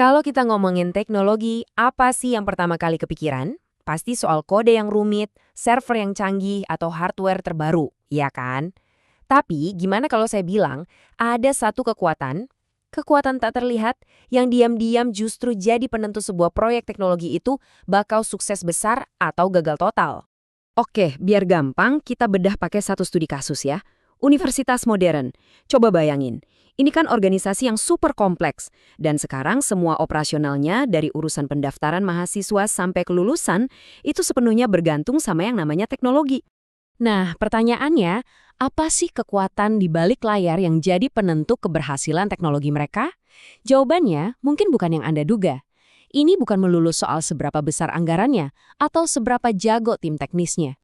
Kalau kita ngomongin teknologi, apa sih yang pertama kali kepikiran? Pasti soal kode yang rumit, server yang canggih, atau hardware terbaru, ya kan? Tapi gimana kalau saya bilang ada satu kekuatan tak terlihat yang diam-diam justru jadi penentu sebuah proyek teknologi itu bakal sukses besar atau gagal total. Oke, biar gampang kita bedah pakai satu studi kasus ya. Universitas modern. Coba bayangin, ini kan organisasi yang super kompleks dan sekarang semua operasionalnya dari urusan pendaftaran mahasiswa sampai kelulusan itu sepenuhnya bergantung sama yang namanya teknologi. Nah, pertanyaannya, apa sih kekuatan di balik layar yang jadi penentu keberhasilan teknologi mereka? Jawabannya mungkin bukan yang Anda duga. Ini bukan melulu soal seberapa besar anggarannya atau seberapa jago tim teknisnya.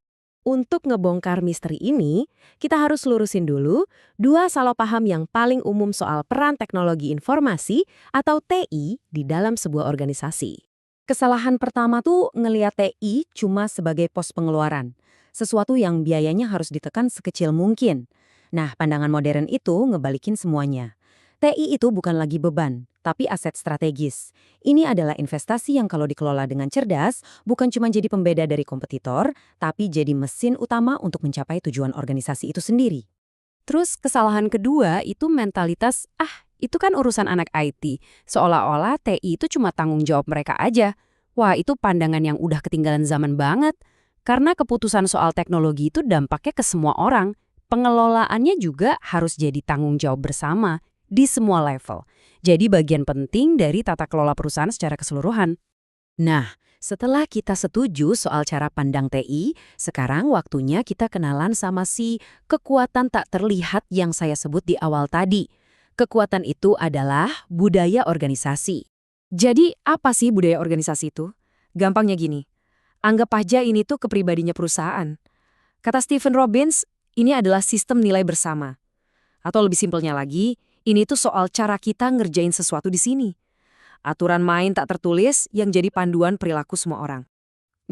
Untuk ngebongkar misteri ini, kita harus lurusin dulu dua salah paham yang paling umum soal peran teknologi informasi atau TI di dalam sebuah organisasi. Kesalahan pertama tuh ngelihat TI cuma sebagai pos pengeluaran, sesuatu yang biayanya harus ditekan sekecil mungkin. Nah, pandangan modern itu ngebalikin semuanya. TI itu bukan lagi beban, tapi aset strategis. Ini adalah investasi yang kalau dikelola dengan cerdas, bukan cuma jadi pembeda dari kompetitor, tapi jadi mesin utama untuk mencapai tujuan organisasi itu sendiri. Terus kesalahan kedua itu mentalitas, itu kan urusan anak IT. Seolah-olah TI itu cuma tanggung jawab mereka aja. Wah, itu pandangan yang udah ketinggalan zaman banget. Karena keputusan soal teknologi itu dampaknya ke semua orang. Pengelolaannya juga harus jadi tanggung jawab bersama di semua level. Jadi bagian penting dari tata kelola perusahaan secara keseluruhan. Nah, setelah kita setuju soal cara pandang TI, sekarang waktunya kita kenalan sama si kekuatan tak terlihat yang saya sebut di awal tadi. Kekuatan itu adalah budaya organisasi. Jadi apa sih budaya organisasi itu? Gampangnya gini, anggap aja ini tuh kepribadiannya perusahaan. Kata Stephen Robbins, ini adalah sistem nilai bersama. Atau lebih simpelnya lagi, ini tuh soal cara kita ngerjain sesuatu di sini. Aturan main tak tertulis yang jadi panduan perilaku semua orang.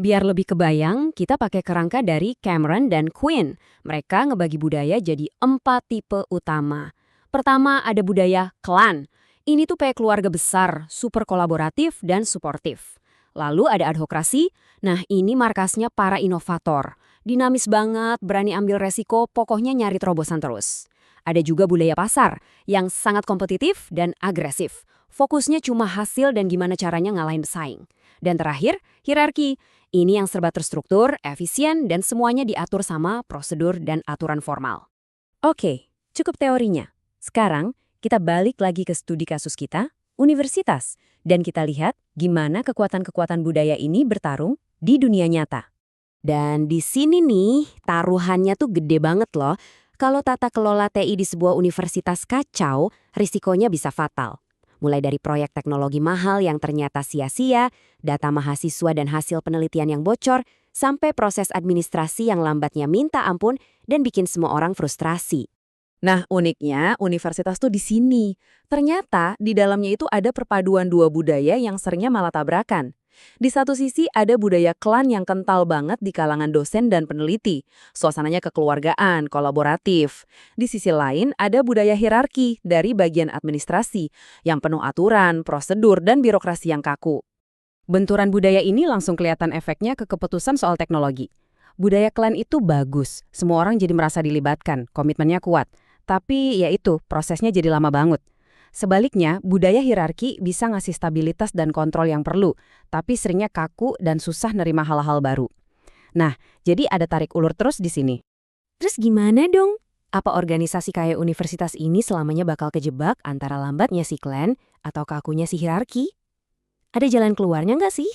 Biar lebih kebayang, kita pakai kerangka dari Cameron dan Quinn. Mereka ngebagi budaya jadi 4 tipe utama. Pertama ada budaya klan. Ini tuh kayak keluarga besar, super kolaboratif dan suportif. Lalu ada adhokrasi. Nah, ini markasnya para inovator. Dinamis banget, berani ambil resiko, pokoknya nyari terobosan terus. Ada juga budaya pasar yang sangat kompetitif dan agresif. Fokusnya cuma hasil dan gimana caranya ngalahin pesaing. Dan terakhir, hierarki. Ini yang serba terstruktur, efisien, dan semuanya diatur sama prosedur dan aturan formal. Oke, cukup teorinya. Sekarang, kita balik lagi ke studi kasus kita, universitas. Dan kita lihat gimana kekuatan-kekuatan budaya ini bertarung di dunia nyata. Dan di sini nih, taruhannya tuh gede banget loh. Kalau tata kelola TI di sebuah universitas kacau, risikonya bisa fatal. Mulai dari proyek teknologi mahal yang ternyata sia-sia, data mahasiswa dan hasil penelitian yang bocor, sampai proses administrasi yang lambatnya minta ampun dan bikin semua orang frustrasi. Nah, uniknya universitas tuh di sini. Ternyata di dalamnya itu ada perpaduan dua budaya yang seringnya malah tabrakan. Di satu sisi ada budaya klan yang kental banget di kalangan dosen dan peneliti. Suasananya kekeluargaan, kolaboratif. Di sisi lain ada budaya hierarki dari bagian administrasi yang penuh aturan, prosedur, dan birokrasi yang kaku. Benturan budaya ini langsung kelihatan efeknya ke keputusan soal teknologi. Budaya klan itu bagus, semua orang jadi merasa dilibatkan, komitmennya kuat. Tapi ya itu, prosesnya jadi lama banget. Sebaliknya, budaya hierarki bisa ngasih stabilitas dan kontrol yang perlu, tapi seringnya kaku dan susah nerima hal-hal baru. Nah, jadi ada tarik ulur terus di sini. Terus gimana dong? Apa organisasi kayak universitas ini selamanya bakal kejebak antara lambatnya si klan atau kakunya si hierarki? Ada jalan keluarnya nggak sih?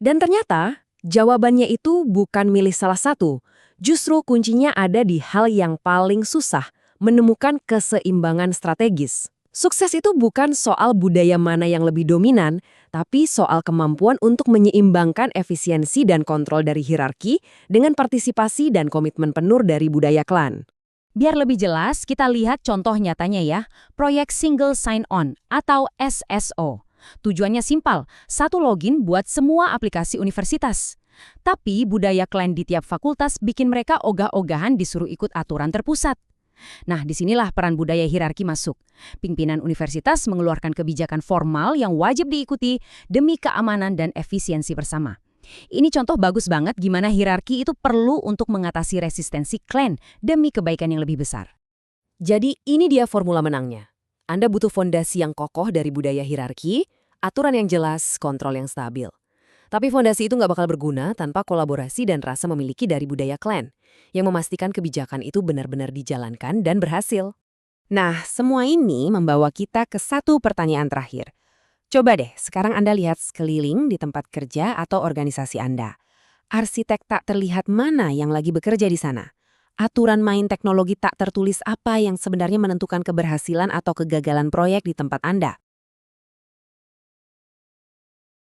Dan ternyata, jawabannya itu bukan milih salah satu. Justru kuncinya ada di hal yang paling susah, menemukan keseimbangan strategis. Sukses itu bukan soal budaya mana yang lebih dominan, tapi soal kemampuan untuk menyeimbangkan efisiensi dan kontrol dari hierarki dengan partisipasi dan komitmen penuh dari budaya klan. Biar lebih jelas, kita lihat contoh nyatanya ya, proyek Single Sign-On atau SSO. Tujuannya simpel, satu login buat semua aplikasi universitas. Tapi budaya klan di tiap fakultas bikin mereka ogah-ogahan disuruh ikut aturan terpusat. Nah, disinilah peran budaya hierarki masuk. Pimpinan universitas mengeluarkan kebijakan formal yang wajib diikuti demi keamanan dan efisiensi bersama. Ini contoh bagus banget gimana hierarki itu perlu untuk mengatasi resistensi klan demi kebaikan yang lebih besar. Jadi ini dia formula menangnya. Anda butuh fondasi yang kokoh dari budaya hierarki, aturan yang jelas, kontrol yang stabil. Tapi fondasi itu nggak bakal berguna tanpa kolaborasi dan rasa memiliki dari budaya klan, yang memastikan kebijakan itu benar-benar dijalankan dan berhasil. Nah, semua ini membawa kita ke satu pertanyaan terakhir. Coba deh, sekarang Anda lihat sekeliling di tempat kerja atau organisasi Anda. Arsitek tak terlihat mana yang lagi bekerja di sana? Aturan main teknologi tak tertulis apa yang sebenarnya menentukan keberhasilan atau kegagalan proyek di tempat Anda?